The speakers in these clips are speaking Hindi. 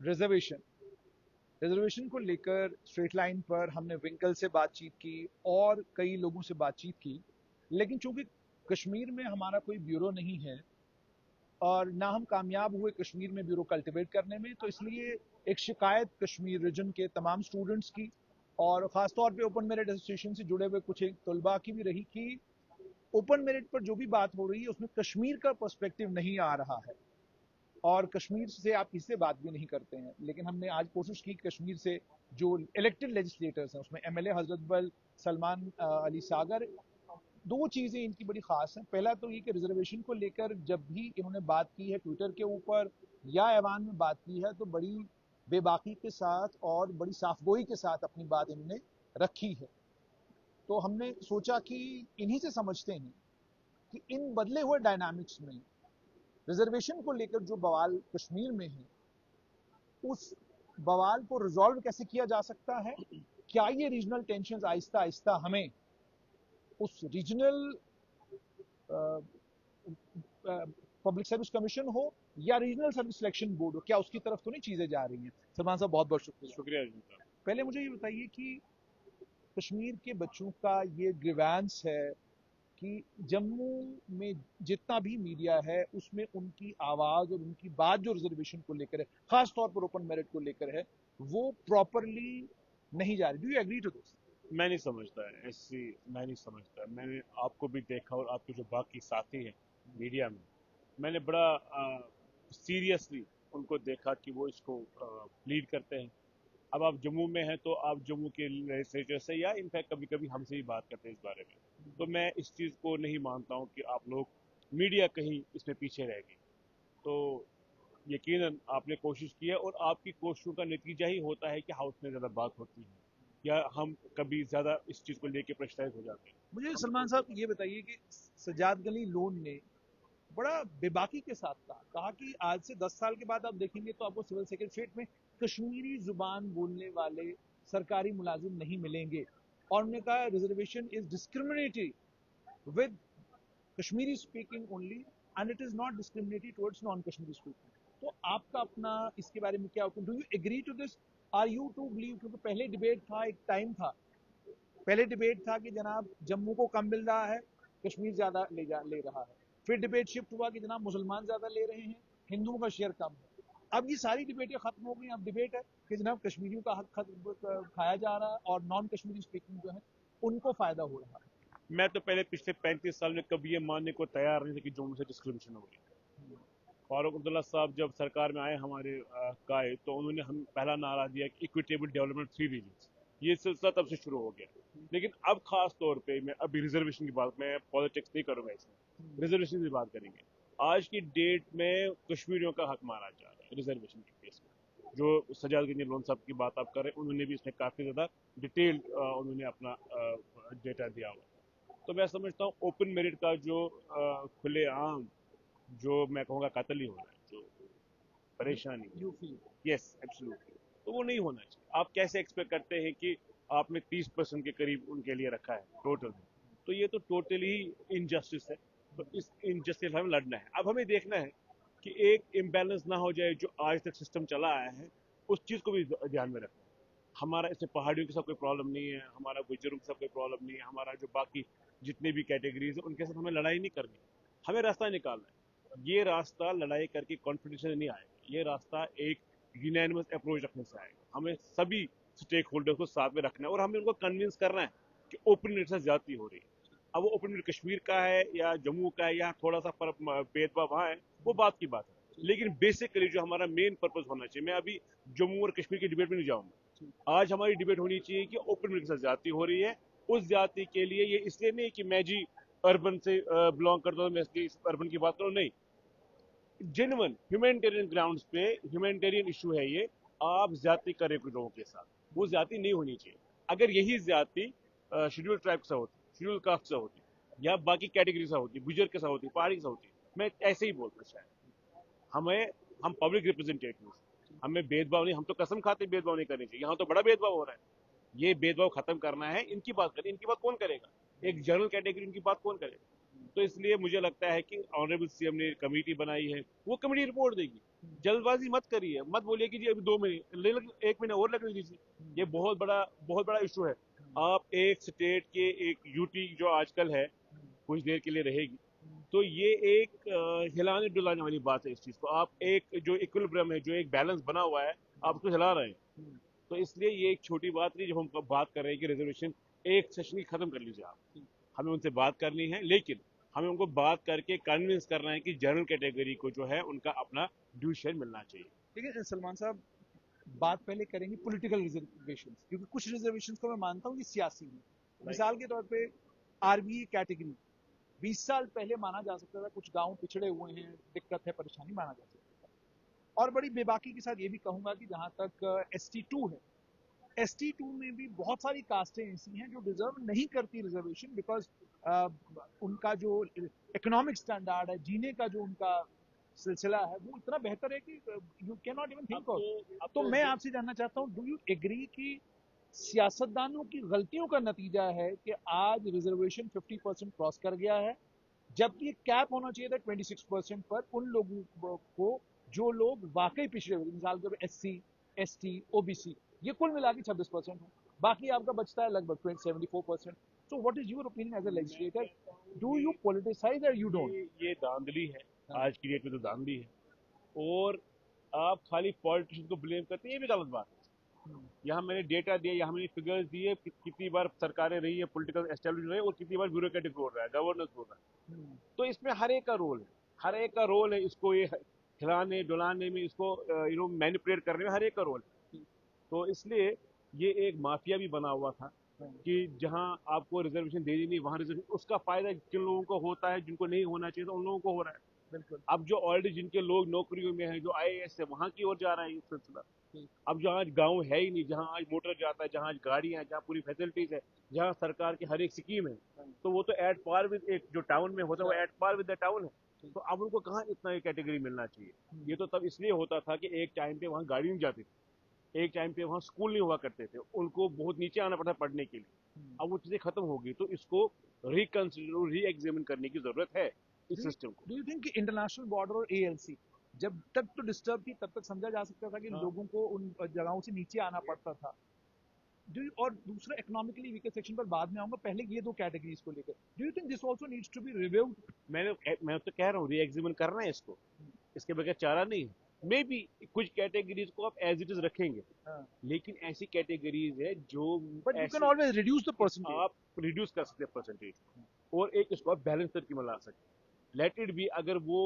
रिजर्वेशन को लेकर स्ट्रेट लाइन पर हमने विंकल से बातचीत की और कई लोगों से बातचीत की, लेकिन चूंकि कश्मीर में हमारा कोई ब्यूरो नहीं है और ना हम कामयाब हुए कश्मीर में ब्यूरो कल्टिवेट करने में, तो इसलिए एक शिकायत कश्मीर रीजन के तमाम स्टूडेंट्स की और खासतौर पे ओपन मेरिट एसोसिएशन से जुड़े हुए कुछ एक तलबा की भी रही कि ओपन मेरिट पर जो भी बात हो रही है उसमें कश्मीर का पर्सपेक्टिव नहीं आ रहा है और कश्मीर से आप इससे बात भी नहीं करते हैं। लेकिन हमने आज कोशिश की कश्मीर से जो इलेक्टेड लेजिस्लेटर्स हैं उसमें एमएलए हजरत बल, सलमान अली सागर, दो चीजें इनकी बड़ी खास हैं। पहला तो ये कि रिजर्वेशन को लेकर जब भी इन्होंने बात की है ट्विटर के ऊपर या ऐवान में बात की है तो बड़ी बेबाकी के साथ और बड़ी साफगोई के साथ अपनी बात इन्होंने रखी है। तो हमने सोचा कि इन्हीं से समझते हैं कि इन बदले हुए डायनामिक्स में रिजर्वेशन को लेकर जो बवाल कश्मीर में है उस बवाल को रिजॉल्व कैसे किया जा सकता है। क्या ये रीजनल टेंशन आहिस्ता आहिस्ता हमें उस रीजनल पब्लिक सर्विस कमीशन हो या रीजनल सर्विस सिलेक्शन बोर्ड हो, क्या उसकी तरफ तो नहीं चीजें जा रही हैं। सलमान साहब बहुत बहुत शुक्रिया। शुक्रिया अर्जुन साहब। पहले मुझे ये बताइए कि कश्मीर के बच्चों का ये ग्रीवेंस है कि जम्मू में जितना भी मीडिया है उसमें उनकी आवाज और उनकी बात जो रिजर्वेशन को लेकर है, खासतौर पर ओपन मेरिट को लेकर है, वो प्रॉपरली नहीं जा रही। Do you agree to this? मैं नहीं समझता है ऐसी, मैं नहीं समझता। मैंने आपको भी देखा और आपके जो बाकी साथी हैं मीडिया में, मैंने बड़ा सीरियसली उनको देखा कि वो इसको लीड करते हैं। अब आप जम्मू में हैं तो आप जम्मू के लेजिस्लेचर से या इनफैक्ट कभी कभी हमसे भी बात करते हैं इस बारे में। तो मैं इस चीज़ को नहीं मानता हूँ कि आप लोग मीडिया कहीं इसमें पीछे रह गई। तो यकीनन आपने कोशिश की है और आपकी कोशिशों का नतीजा ही होता है कि हाउस में ज़्यादा बात होती है या हम कभी ज़्यादा इस चीज़ को लेके प्रेशराइज हो जाते हैं। मुझे सलमान साहब ये बताइए कि सजाद गली लोन ने बड़ा बेबाकी के साथ कहा कि आज से 10 साल के बाद आप देखेंगे तो आपको सिविल सेक्रेटरीट में कश्मीरी जुबान बोलने वाले सरकारी मुलाजिम नहीं मिलेंगे और उन्होंने कहा reservation is discriminatory with Kashmiri speaking only and it is not discriminatory towards non Kashmiri speaking. तो आपका अपना इसके बारे में क्या opinion, do you agree to this, are you to believe? क्योंकि पहले डिबेट था, एक टाइम था, पहले डिबेट था कि जनाब जम्मू को कम मिल रहा है, कश्मीर ज्यादा ले रहा है। फिर डिबेट शिफ्ट हुआ कि जनाब मुसलमान ज्यादा ले रहे हैं, हिंदुओं का शेयर कम है। अब ये सारी डिबेटें खत्म हो गई। अब डिबेट है कि जनाब कश्मीरियों का हक खाया जा रहा है और नॉन कश्मीरी स्पीकिंग जो है उनको फायदा हो रहा है। मैं तो पहले पिछले 35 साल में कभी ये मानने को तैयार नहीं था कि जम्मू से डिस्क्रिमिनेशन हो रही है। फारूक अब्दुल्ला साहब जब सरकार में आए हमारे काए, तो उन्होंने हम पहला नारा दिया कि इक्विटेबल डेवलपमेंट 3 रीजन्स। ये सिलसिला तब से शुरू हो गया। लेकिन अब खास तौर पे मैं अभी रिजर्वेशन की बात, मैं पॉलिटिक्स नहीं करूंगा इसमें, रिजर्वेशन की बात करेंगे। आज की डेट में कश्मीरियों का हक माना जा रहा है रिजर्वेशन के केस में। जो सजाद गनी लोन साहब की बात आप कर रहे हैं, उन्होंने भी इसमें काफी ज्यादा डिटेल्ड उन्होंने अपना डेटा दिया हुआ है। तो मैं समझता हूँ ओपन मेरिट का जो खुलेआम, जो मैं कहूँगा कत्ल ही हो रहा है, जो परेशानी है, यू फील? यस एब्सोल्युटली, तो वो नहीं होना चाहिए। आप कैसे एक्सपेक्ट करते हैं कि आपने 30% के करीब उनके लिए रखा है टोटल में, तो ये तो टोटली इनजस्टिस है। तो इस इनजस्टिस हमें लड़ना है। अब हमें देखना है कि एक इम्बैलेंस ना हो जाए जो आज तक सिस्टम चला आया है, उस चीज़ को भी ध्यान में रखना है। हमारा इससे पहाड़ियों के साथ कोई प्रॉब्लम नहीं है, हमारा गुजरों के साथ कोई प्रॉब्लम नहीं है, हमारा जो बाकी जितने भी कैटेगरीज है उनके साथ हमें लड़ाई नहीं करनी, हमें रास्ता निकालना है। ये रास्ता लड़ाई करके कॉन्फिडेंस नहीं आएगा, ये रास्ता एक यूनानिमस अप्रोच रखने से आएगा। हमें सभी स्टेक होल्डर को साथ में रखना है और हमें उनको कन्विंस करना है कि ओपन नेट से ज्यादती हो रही है। अब वो ओपन नेट कश्मीर का है या जम्मू का है या थोड़ा सा फर्क भेदभाव वहाँ है, वो बात की बात है। लेकिन बेसिकली जो हमारा मेन पर्पज होना चाहिए, मैं अभी जम्मू और कश्मीर की डिबेट में नहीं जाऊंगा। आज हमारी डिबेट होनी चाहिए कि ओपन मिड के साथ ज्यादती हो रही है। उस ज्यादती के लिए ये इसलिए नहीं कि मैं जी अर्बन से बिलोंग करता हूँ, मैं इसलिए अर्बन की बात करूँ, नहीं। जेन्युइन ह्यूमैनिटेरियन ग्राउंड्स पे ह्यूमैनिटेरियन इशू है ये। आप ज्यादती कर रहे हो कुछ लोगों के साथ, वो ज्यादती नहीं होनी चाहिए। अगर यही ज्यादती शेड्यूल ट्राइब से होती, शेड्यूल कास्ट से होती या बाकी कैटेगरी से होती, गुजर के साथ होती, पहाड़ी के साथ होती, मैं ऐसे ही बोलता शायद। हमें, हम पब्लिक रिप्रेजेंटेटिव, हमें भेदभाव नहीं, हम तो कसम खाते भेदभाव नहीं करनी चाहिए। यहाँ तो बड़ा भेदभाव हो रहा है, ये भेदभाव खत्म करना है। इनकी बात करें, इनकी बात कौन करेगा? एक जनरल कैटेगरी इनकी बात कौन करेगा? तो इसलिए मुझे लगता है कि ऑनरेबल सीएम ने कमेटी बनाई है, वो कमेटी रिपोर्ट देगी। जल्दबाजी मत करिए, मत बोलिए कि जी अभी 2 महीने ले, 1 महीना और लगने दीजिए। ये बहुत बड़ा इशू है। आप एक स्टेट के एक यूटी जो आजकल है कुछ देर के लिए रहेगी, तो ये एक हिलाने डुलाने वाली बात है। इस चीज को आप एक जो इक्विलिब्रियम है, जो एक बैलेंस बना हुआ है, आप उसको हिला रहे हैं। तो इसलिए ये एक छोटी बात नहीं, जब हम बात कर रहे हैं कि रिजर्वेशन एक सेशन ही खत्म कर लीजिए आप। हमें उनसे बात करनी है, लेकिन हमें उनको बात करके कन्विंस करना है कि जनरल कैटेगरी को जो है उनका अपना ड्यू शेयर मिलना चाहिए। देखिए सलमान साहब, बात पहले करेंगे पॉलिटिकल रिजर्वेशन, क्योंकि कुछ रिजर्वेशन को मैं मानता हूँ कि सियासी हैं। मिसाल के तौर पे आरबी कैटेगरी 20 साल पहले माना जा सकता था कुछ गांव पिछड़े हुए हैं, दिक्कत है, परेशानी माना जा सकता था। और बड़ी बेबाकी के साथ ये भी कहूंगा कि जहां तक ST2 है, ST2 में भी बहुत सारी कास्टें ऐसी हैं जो डिजर्व नहीं करती रिजर्वेशन, बिकॉज उनका जो इकोनॉमिक स्टैंडर्ड है, जीने का जो उनका सिलसिला है, वो इतना बेहतर है कि you can not even think of. तो मैं आपसे जानना चाहता हूँ, डू यू एग्री कि सियासतदानों की गलतियों का नतीजा है कि आज रिजर्वेशन 50% क्रॉस कर गया है, जबकि कैप होना चाहिए था 26% पर उन लोगों को जो लोग वाकई पिछड़े हुए, मिसाल के तौर पर SC, ST, OBC, ये कुल मिला के 26% है, बाकी आपका बचता है लगभग 74%। So what is your opinion as a legislator? Do you politicise और यू डोंट? ये धांधली है, आज की डेट में तो धांधली है। और आप खाली पॉलिटिशियन को ब्लेम करते हैं, ये भी गलत बात है। यहाँ मैंने डेटा दिया, यहाँ मैंने फिगर्स दिए कि कितनी बार सरकारें रही है, पॉलिटिकल एस्टेब्लिश रहे, और कितनी बार ब्यूरोक्रेटिक रोल रहा है, गवर्नेंस रोल रहा है। तो इसमें हर एक का रोल है, हर एक का रोल है। इसको ये हिलाने डुलाने में, इसको मैनिपुलेट करने में हर एक का रोल है। तो इसलिए ये एक माफिया भी बना हुआ था कि जहां आपको रिजर्वेशन दे दी नहीं, वहां रिजर्वेशन, उसका फायदा जिन लोगों को होता है, जिनको नहीं होना चाहिए, तो उन लोगों को हो रहा है। बिल्कुल। अब जो ऑलरेडी जिनके लोग नौकरियों में हैं, जो IAS है, वहां की ओर जा रहा है ये सिलसिला। अब जहाँ आज गांव है ही नहीं, जहाँ आज मोटर जाता है, जहाँ आज गाड़ियां हैं, जहाँ पूरी फैसिलिटीज है, जहाँ सरकार की हर एक स्कीम है, तो वो तो एट पार विद एक जो टाउन में होता है, वो at par with the town है। तो अब उनको कहाँ इतना कैटेगरी मिलना चाहिए? ये तो तब इसलिए होता था कि एक टाइम पे वहाँ गाड़ी नहीं जाती थी, एक टाइम पे वहाँ स्कूल नहीं हुआ करते थे, उनको बहुत नीचे आना पड़ता पढ़ने के लिए। अब वो चीजें खत्म हो गई, तो इसको रिकंसिडर, री एग्जामिन करने की जरूरत है इस सिस्टम को। Do you think international border और ALC जब तक तो डिस्टर्ब थी, तब तक समझा जा सकता था कि लोगों को उन जगहों से नीचे आना पड़ता था। और दूसरा इकोनॉमिकली वीकर सेक्शन पर बाद में आऊंगा, पहले ये दो कैटेगरीज को लेकर, do you think this also needs to be reviewed? मैं तो कह रहा हूँ री एग्जामिन करना है इसको, इसके बगैर चारा नहीं है। मे बी कुछ कैटेगरीज को आप एज इट इज रखेंगे, लेकिन ऐसी कैटेगरीज है जो but you can always reduce the percentage. आप रिड्यूस कर सकते हैं परसेंटेज, और एक इसको आप बैलेंस करके मिला सकते हैं। लेट इट बी, अगर वो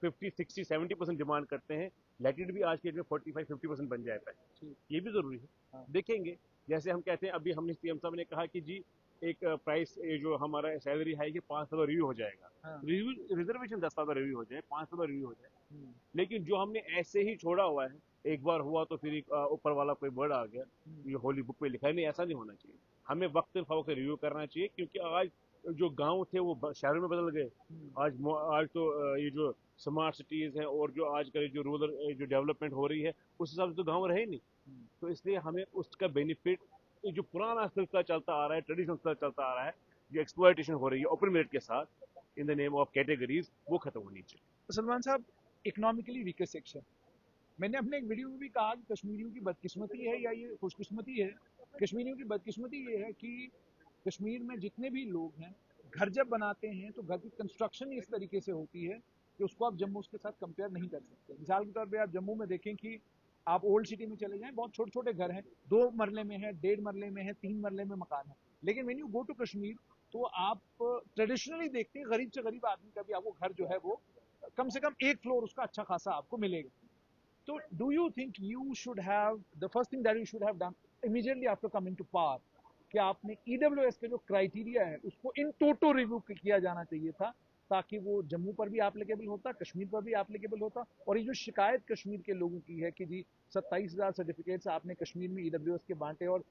50, 60, 70% डिमांड करते हैं, लेट इट बी आज के डेट में 45, 50% बन जाए पैसे, ये भी जरूरी है। देखेंगे, जैसे हम कहते हैं, अभी हमने CM साहब ने कहा कि जी एक प्राइस, ये जो हमारा सैलरी है कि 5 साल रिव्यू हो जाएगा, रिजर्वेशन 10 साल रिव्यू हो जाए, 5 साल रिव्यू हो जाए। लेकिन जो हमने ऐसे ही छोड़ा हुआ है, एक बार हुआ तो फिर ऊपर वाला कोई वर्ड आ गया, ये होली बुक में लिखा है, नहीं, ऐसा नहीं होना चाहिए। हमें वक्त फवक्त रिव्यू करना चाहिए, क्योंकि आज जो गांव थे वो शहरों में बदल गए। आज तो ये जो स्मार्ट सिटीज है, और जो आजकल जो रूरल जो डेवलपमेंट हो रही है, उस हिसाब से तो गांव रहे नहीं। तो इसलिए हमें उसका बेनिफिट, ये जो पुराना सिलसिला चलता आ रहा है, ट्रेडिशनल सिलसिला चलता आ रहा है, जो एक्सप्लॉयटेशन हो रही है ओपन मेरिट के साथ in the name of categories, वो खत्म होनी चाहिए। सलमान साहब, इकोनॉमिकली वीकर सेक्शन, मैंने अपने एक वीडियो में भी कहा कि कश्मीरियों की बदकिस्मती है या ये खुशकिस्मती है। कश्मीरियों की बदकिस्मती ये है कि कश्मीर में जितने भी लोग हैं, घर जब बनाते हैं तो घर की कंस्ट्रक्शन इस तरीके से होती है कि उसको आप जम्मू के साथ कंपेयर नहीं कर सकते। मिसाल के तौर पे आप जम्मू में देखें कि आप ओल्ड सिटी में चले जाएं, बहुत छोटे छोटे घर हैं, 2 मरले में है, 1.5 मरले में है, 3 मरले में मकान है। लेकिन when you go to Kashmir, तो आप ट्रेडिशनली देखते हैं गरीब से गरीब आदमी का भी आपको घर जो है वो कम से कम एक फ्लोर उसका अच्छा खासा आपको मिलेगा। So, do you think you should have, the first thing that you should have done immediately after coming to power, कि आपने EWS के जो क्राइटेरिया है उसको इन टोटो रिव्यू किया जाना चाहिए था, ताकि वो जम्मू पर भी एप्लीकेबल होता, कश्मीर पर भी एप्लीकेबल होता। और ये जो शिकायत कश्मीर के लोगों की है कि जी 27,000 सर्टिफिकेट्स आपने कश्मीर में EWS के बांटे, और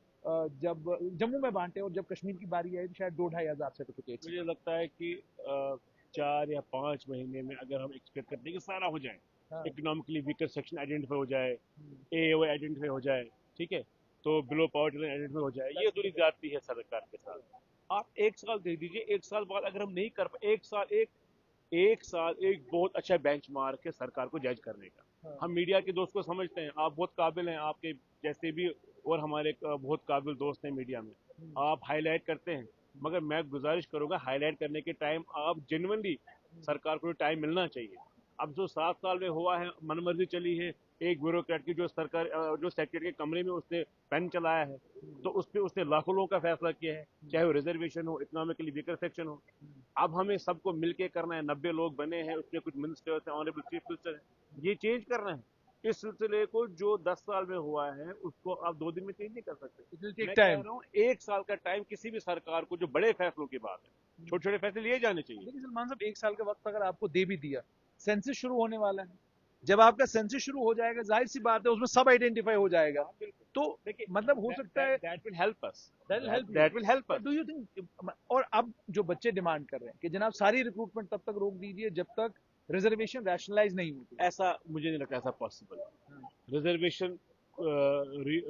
जब जम्मू में बांटे, और जब कश्मीर की बारी आई तो शायद 2-2,500 सर्टिफिकेट्स। मुझे लगता है कि 4 या 5 महीने में अगर हम एक्सपेक्ट करते हैं कि सारा हो जाए, इकोनॉमिकली वीकर सेक्शन आइडेंटिफाई हो जाए, AOI आइडेंटिफाई हो जाए, ठीक है, तो बिलो पॉवर्टी लाइन आइडेंटिफाई हो जाए, ये थोड़ी जाती है सरकार के साथ। आप 1 साल दे दीजिए, 1 साल बाद अगर हम नहीं कर पाए, 1 साल, एक एक साल एक बहुत अच्छा बेंचमार्क है सरकार को जज करने का। हाँ। हम मीडिया के दोस्त को समझते हैं, आप बहुत काबिल हैं, आपके जैसे भी और हमारे बहुत काबिल दोस्त हैं मीडिया में, आप हाईलाइट करते हैं, मगर मैं गुजारिश करूंगा हाईलाइट करने के टाइम आप जेन्युइनली सरकार को टाइम मिलना चाहिए। अब जो 7 साल में हुआ है मनमर्जी चली है, एक ब्यूरोक्रेट की जो सरकार जो सेक्रेटरी के कमरे में उसने पेन चलाया है, तो उस पर उसने लाखों लोगों का फैसला किया है, चाहे वो रिजर्वेशन हो, इकोनॉमिकली वीकर सेक्शन हो। अब हमें सबको मिलके करना है, 90 लोग बने हैं, उसमें कुछ मिनिस्टर्स हैं, ऑनरेबल चीफ मिनिस्टर है, ये चेंज करना है। इस सिलसिले को जो 10 साल में हुआ है उसको आप 2 दिन में चेंज नहीं कर सकते। इट विल टेक मैं कह टाइम। रहा हूँ 1 साल का टाइम किसी भी सरकार को, जो बड़े फैसलों की बात है, छोटे छोटे फैसले लिए जाने चाहिए। लेकिन सलमान साहब, 1 साल का वक्त अगर आपको दे भी दिया, सेंसस शुरू होने वाला है, जब आपका सेंसस शुरू हो जाएगा, जाहिर सी बात है उसमें सब आइडेंटिफाई हो जाएगा, हाँ बिल्कुल। तो देखिए मतलब हो सकता है that will help us, that will help you. That will help but us. Do you think, और अब जो बच्चे डिमांड कर रहे हैं कि जनाब सारी रिक्रूटमेंट तब तक रोक दीजिए जब तक रिजर्वेशन रैशनलाइज नहीं होती। ऐसा मुझे नहीं लगता ऐसा पॉसिबल है। रिजर्वेशन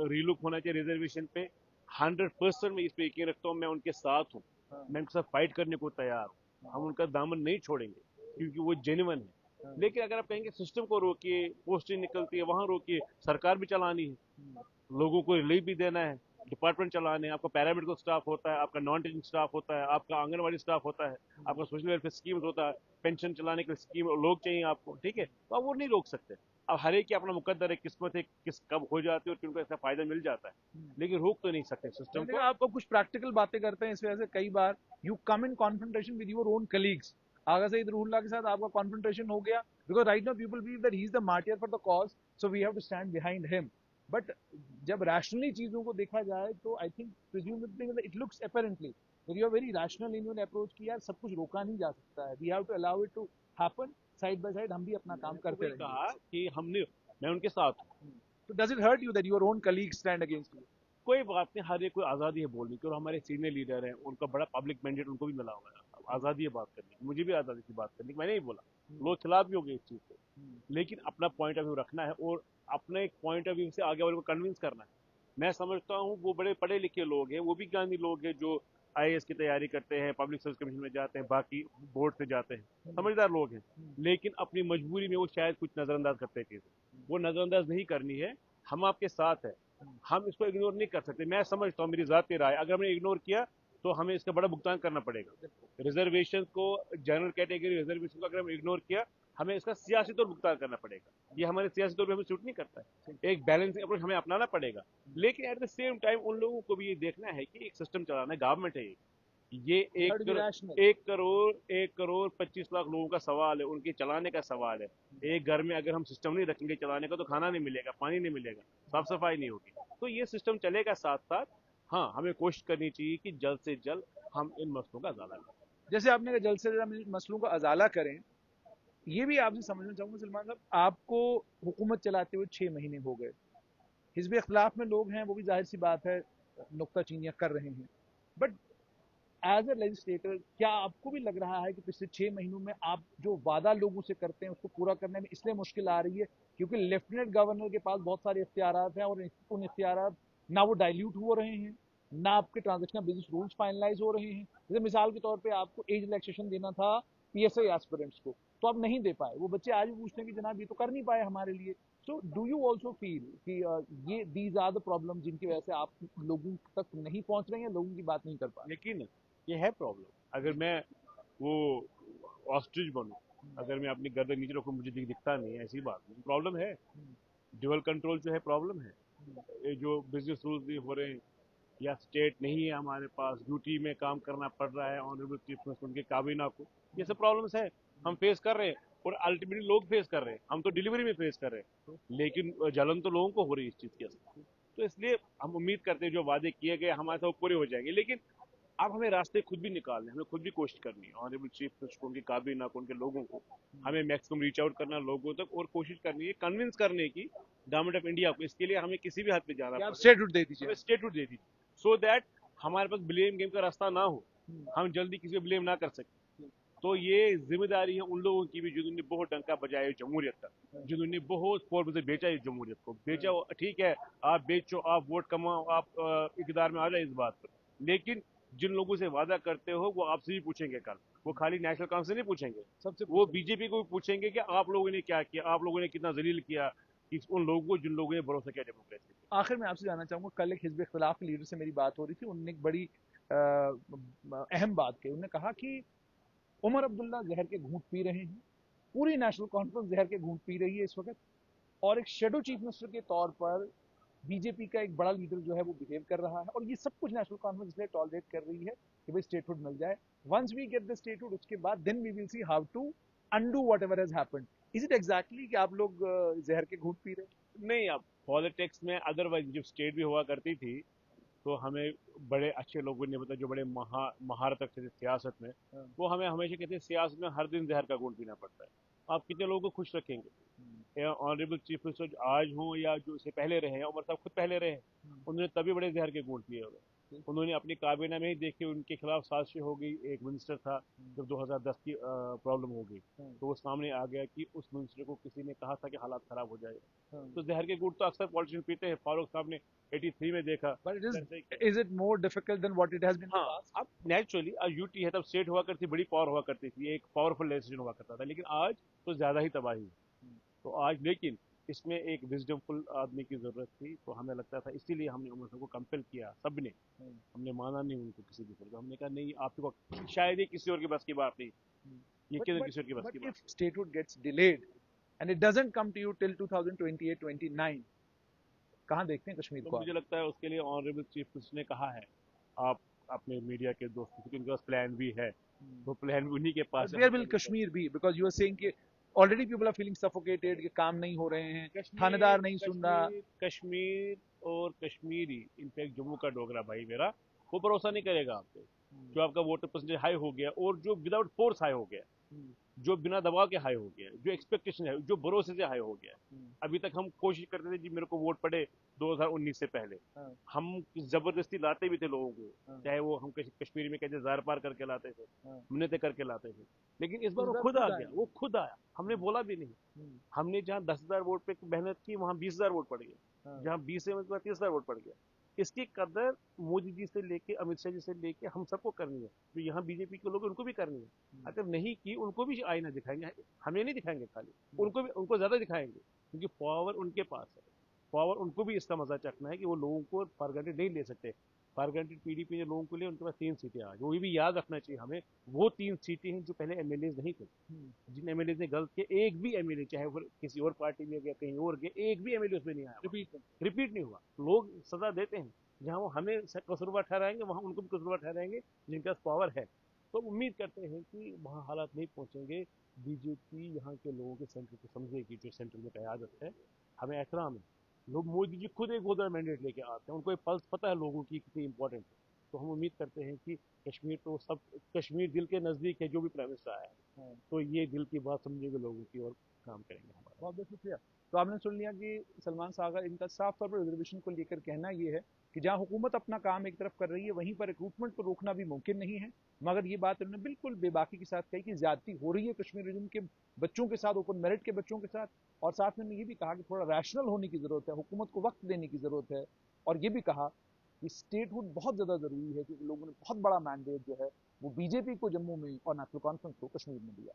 रीलुक होना चाहिए रिजर्वेशन पे। 100% मैं इस पे यकीन रखता हूँ, मैं उनके साथ हूँ, हाँ, मैं उनके साथ फाइट करने को तैयार हूँ, हम उनका दामन नहीं छोड़ेंगे क्योंकि वो जेन्युइन है। हाँ, लेकिन अगर आप कहेंगे सिस्टम को रोकिए, पोस्टें निकलती है वहां रोकिए, सरकार भी चलानी है, लोगों को रिलीफ भी देना है, डिपार्टमेंट चलाने हैं, आपका पैरामेडिकल स्टाफ होता है, आपका नॉन टीचिंग स्टाफ होता है, आपका आंगनबाड़ी स्टाफ होता है, आपका सोशल वेलफेयर स्कीम होता है, पेंशन चलाने के स्कीम लोग चाहिए आपको, ठीक है, तो आप वो नहीं रोक सकते। अब हर एक की अपना मुकद्दर है, किस्मत है, किस कब हो जाती है और किनको ऐसा फायदा मिल जाता है, लेकिन रोक तो नहीं सकते सिस्टम देखिए को। आप कुछ प्रैक्टिकल बातें करते हैं, इस वजह से कई बार you come in confrontation with your own colleagues. Agha Saeed Ruhullah के साथ आपका कॉन्फ्रंटेशन हो गया, because right now people believe that he is the martyr for the cause, so we have to stand behind him. But जब रैशनली चीजों को देखा जाए तो I think presumably it looks apparently that you are very rational in your approach कि यार सब कुछ रोका नहीं जा सकता है, we have to allow it to happen, side by side हम भी अपना काम मैंने तो करते वही रहेंगे। कहा कि हमने, मैं उनके साथ हूँ। तो does it hurt you that your own colleagues stand against you? कोई बात नहीं, हर एक को आज़ादी है बोलने की, और हमारे सीनियर लीडर हैं, उनका बड़ा पब्लिक मैंडेट उनको भी मिला हुआ है, अब आज़ादी है बात करने की, मुझे भी आज़ादी थी बात करने की, मैंने ही बोला, लोग खिलाफ भी हो गए इस चीज़ से, लेकिन अपना पॉइंट ऑफ व्यू रखना है और अपने एक पॉइंट ऑफ व्यू से आगे वाले को कन्विंस करना है। मैं समझता हूँ वो बड़े पढ़े लिखे लोग हैं, वो भी ज्ञानी लोग हैं, जो आईएएस की तैयारी करते हैं, पब्लिक सर्विस कमीशन में जाते हैं, बाकी बोर्ड से जाते हैं, समझदार लोग हैं, लेकिन अपनी मजबूरी में वो शायद कुछ नज़रअंदाज करते हैं चीज़ें, वो नज़रअंदाज नहीं करनी है। हम आपके साथ हैं, हम इसको इग्नोर नहीं कर सकते। मैं समझता हूँ, मेरी ज़ाती राय, अगर हमने इग्नोर किया तो हमें इसका बड़ा भुगतान करना पड़ेगा। रिजर्वेशन को, जनरल कैटेगरी रिजर्वेशन को अगर हम इग्नोर किया, हमें इसका सियासी तौर भुगतान करना पड़ेगा। ये हमारे सियासी तौर पे हमें सूट नहीं करता है, एक बैलेंसिंग अप्रोच हमें अपनाना पड़ेगा। लेकिन एट द सेम टाइम उन लोगों को भी ये देखना है कि एक सिस्टम चलाना है, गवर्नमेंट है ये यू एक have to be crore rational. 1 crore 25 lakh लोगों का सवाल है, उनके चलाने का सवाल है। एक घर में अगर हम सिस्टम नहीं रखेंगे चलाने का, तो खाना नहीं मिलेगा, पानी नहीं मिलेगा, साफ सफाई नहीं होगी, तो ये सिस्टम चलेगा साथ साथ। हाँ, हमें कोशिश करनी चाहिए कि जल्द से जल्द हम इन मसलों का अजाला करें। जैसे आपने कहा जल्द से जल्द मसलों का अजाला करें, ये भी आपसे समझना चाहूंगा सलमान साहब, आपको हुकूमत चलाते हुए 6 महीने हो गए, हिजब इख्तलाफ में लोग हैं, वो भी जाहिर सी बात है नुक्ताचीनियां कर रहे हैं, बट एज ए लेजिस्लेटर क्या आपको भी लग रहा है कि पिछले 6 महीनों में आप जो वादा लोगों से करते हैं उसको पूरा करने में इसलिए मुश्किल आ रही है क्योंकि लेफ्टिनेंट गवर्नर के पास बहुत सारे इख्तियारात हैं और उन इख्तियारात ना वो डाइल्यूट हो रहे हैं, ना आपके ट्रांजेक्शनल बिजनेस रूल्स फाइनलाइज हो रहे हैं? जैसे मिसाल के तौर पे आपको एज रिलैक्सेशन देना था पीएसआई एस्पिरेंट्स को, तो आप नहीं दे पाए, वो बच्चे आज भी पूछते हैं कि जनाब ये तो कर नहीं पाए हमारे लिए। So do you also feel कि ये दीज आर द प्रॉब्लम जिनकी वजह से आप लोगों तक नहीं पहुंच रहे हैं, लोगों की बात नहीं कर पा लेकिन ये है प्रॉब्लम, अगर मैं वो ऑस्ट्रिच बनूं, अगर मैं अपनी गर्दन नीचे रखूं, मुझे दिखता नहीं है, ऐसी बात नहीं, प्रॉब्लम है। ड्यूअल कंट्रोल जो है प्रॉब्लम है, ये जो बिजनेस रूल्स भी हो रहे हैं, या स्टेट नहीं है हमारे पास, ड्यूटी में काम करना पड़ रहा है ऑनरेबल चीफ मिनिस्टर उनके काबीना को, ये सब प्रॉब्लम्स है, हम फेस कर रहे हैं, और अल्टीमेटली लोग फेस कर रहे हैं, हम तो डिलीवरी में फेस कर रहे हैं, लेकिन जलन तो लोगों को हो रही है इस चीज़ की असर। तो इसलिए हम उम्मीद करते हैं जो वादे किए गए हमारे साथ पूरे हो जाएंगे, लेकिन अब हमें रास्ते खुद भी निकालने, हमें खुद भी कोशिश करनी है, ऑनरेबल चीफ मिनिस्टर को, उनकी काबीना को, उनके लोगों को, हमें मैक्सिमम रीच आउट करना लोगों तक, और कोशिश करनी है कन्विंस करने की गवर्नमेंट ऑफ इंडिया को। इसके लिए हमें किसी भी हद पे जाना कि आप पड़े, स्टेटहुड दे दीजिए। हमें स्टेटहुड दे दीजिए, सो दैट हमारे पास ब्लेम गेम का रास्ता ना हो, हम जल्दी किसी को ब्लेम ना कर सकें। तो ये जिम्मेदारी है उन लोगों की भी जिन्होंने बहुत डंका बजाया है जमहूरियत तक, जिन्होंने बहुत फोर्स से बेचा है जमहूरियत को, बेचा, ठीक है, आप बेचो, आप वोट कमाओ, आप इकदार में आ जाए इस बात पर, लेकिन जिन लोगों से वादा करते हो वो आपसे भी पूछेंगे कल, वो खाली नेशनल काउंसिल नहीं पूछेंगे, सबसे वो बीजेपी को भी पूछेंगे कि आप लोगों ने क्या किया, आप लोगों ने कितना जलील किया, कि उन लोगों को जिन लोगों ने भरोसा किया डेमोक्रेसी पे। आखिर में आपसे जानना चाहूंगा, कल एक हिजब इख्तिलाफ के लीडर से मेरी बात हो रही थी, उन्होंने एक बड़ी अहम बात कही। उन्होंने कहा कि उमर अब्दुल्ला जहर के घूंट पी रहे हैं, पूरी नेशनल कॉन्फ्रेंस जहर के घूंट पी रही है इस वक्त, और एक शेडो चीफ मिनिस्टर के तौर पर बीजेपी का एक बड़ा लीडर जो है वो बिहेव कर रहा है, और ये सब कुछ नेशनल कॉन्फ्रेंस इसलिए टॉलरेट कर रही है कि भाई स्टेटहुड मिल जाए। Once we get the statehood, उसके बाद then we will see how to undo whatever has happened. Is it exactly कि आप लोग जहर के घूंट पी रहे हैं? नहीं, अब पॉलिटिक्स में अदरवाइज जब स्टेट भी हुआ करती थी तो हमें बड़े अच्छे लोगों ने बताया, जो बड़े महारत रखते थे सियासत में, हाँ, वो हमें हमेशा कहते हैं सियासत में हर दिन जहर का घूंट पीना पड़ता है। आप कितने लोगों को खुश रखेंगे? ऑनरेबल चीफ मिनिस्टर आज हों या जो इससे पहले रहे हैं, उमर साहब खुद पहले रहे हैं, उन्होंने तभी बड़े जहर के घूंट पिए हुए। उन्होंने अपनी काबीना में ही देखी, उनके खिलाफ साजिश हो गई। एक मिनिस्टर था, जब 2010 की प्रॉब्लम हो गई तो वो सामने आ गया कि उस मिनिस्टर को किसी ने कहा था कि हालात खराब हो जाएगा। तो जहर के घूंट तो अक्सर पॉलिटिशियन पीते हैं। फारूक साहब ने 83 में देखा। बट इट वैसे ही is it more difficult than what it has been in the हाँ, पास्ट? अब नेचुरली अब यूटी है, तब स्टेट हुआ करती, बड़ी पावर हुआ करती थी, एक पावरफुल लेजिस्लेशन हुआ करता था, लेकिन आज तो ज्यादा ही तबाही है। तो आज लेकिन इसमें एक विजडमफुल आदमी की जरूरत थी, तो हमें लगता था, इसीलिए हमने उमर साहब को कंपेल किया, सबने। हमने माना नहीं उनको किसी भी तरह, हमने कहा नहीं आपको, शायद ये किसी और के बस की बात नहीं, ये But किसी but किसी और के बस but की if बात statehood gets delayed and it doesn't come to you till 2028, 29, कहाँ देखते हैं कश्मीर नहीं। तो को आप? मुझे लगता है उसके लिए ऑनरेबल चीफ मिनिस्टर ने कहा है, आप अपने मीडिया के दोस्तों, क्योंकि उनके पास प्लान भी है, तो प्लान भी उन्हीं के पास है, Where हम will क्या नहीं Kashmir be? Because you are saying कि already people are feeling suffocated, कि काम नहीं हो रहे हैं, कश्मीर थानेदार नहीं सुन रहा। कश्मीर कश्मीर और कश्मीरी, इनफैक्ट जम्मू का डोगरा भाई मेरा, वो भरोसा नहीं करेगा आप पे। जो आपका वोटर परसेंटेज हाई हो गया, और जो विदाउट फोर्स हाई हो गया, जो बिना दबाव के हाई हो गया, जो एक्सपेक्टेशन है, जो भरोसे से हाई हो गया। अभी तक हम कोशिश करते थे जी मेरे को वोट पड़े 2019 से पहले, हम जबरदस्ती लाते भी थे लोगों को, चाहे वो हम कश्मीरी में कहते जार पार करके लाते थे, मिन्नतें करके लाते थे। लेकिन इस बार वो खुद आ गया, वो खुद आया, हमने बोला भी नहीं। हमने जहाँ 10,000 वोट पे मेहनत की, वहां 20,000 वोट पड़ गया, जहाँ 20 से 30,000 वोट पड़ गया। इसकी कदर मोदी जी से लेके अमित शाह जी से लेके हम सबको करनी है, जो यहाँ बीजेपी के लोग उनको भी करनी है। अगर नहीं की, उनको भी आईना दिखाएंगे, हमें नहीं दिखाएंगे खाली, उनको भी, उनको ज्यादा दिखाएंगे, क्योंकि पावर उनके पास है। पावर उनको भी इसका मजा चखना है कि वो लोगों को फॉर ग्रांटेड नहीं ले सकते। फॉर ग्रांटेड पीडीपी ने लोगों को लिए, उनके पास 3 सीटें आज, वो भी याद रखना चाहिए हमें, वो 3 सीटें हैं जो पहले एमएलए नहीं थे। जिन एमएलए ने गलत किया, एक भी एमएलए, चाहे वो किसी और पार्टी में गया, कहीं और गया, एक भी एमएलए उसमें नहीं आया, रिपीट नहीं हुआ। लोग सजा देते हैं, जहाँ वो हमें कसूरवार ठहराएंगे, वहाँ उनको भी कसूरवार ठहराएंगे जिनके पास पावर है। तो उम्मीद करते हैं कि वहाँ हालात नहीं पहुंचेंगे। बीजेपी यहाँ के लोगों के सेंटर को समझेगी, जो सेंटर में क़यादत है, हमें एहतराम है। लोग, मोदी जी खुद एक गोदा मैंडेट लेके आते हैं, उनको एक पल्स पता है लोगों की कितनी इंपॉर्टेंट है। तो हम उम्मीद करते हैं कि कश्मीर तो सब, कश्मीर दिल के नज़दीक है, जो भी प्राइम मिनिस्टर आया है, तो ये दिल की बात समझेंगे लोगों की, और काम करेंगे हमारा। बहुत बहुत शुक्रिया। तो आपने सुन लिया कि सलमान सागर, इनका साफ तौर पर रिजर्वेशन को लेकर कहना ये है कि जहां हुकूमत अपना काम एक तरफ कर रही है, वहीं पर रिक्रूटमेंट को रोकना भी मुमकिन नहीं है। मगर ये बात उन्होंने बिल्कुल बेबाकी के साथ कही कि ज्यादती हो रही है कश्मीर रीजन के बच्चों के साथ, ओपन मेरिट के बच्चों के साथ। और साथ में ये भी कहा कि थोड़ा रैशनल होने की जरूरत है, हुकूमत को वक्त देने की जरूरत है। और ये भी कहा कि स्टेटहुड बहुत ज्यादा जरूरी है, क्योंकि लोगों ने बहुत बड़ा मैंडेट जो है वो बीजेपी को जम्मू में और नेशनल कॉन्फ्रेंस को कश्मीर में दिया।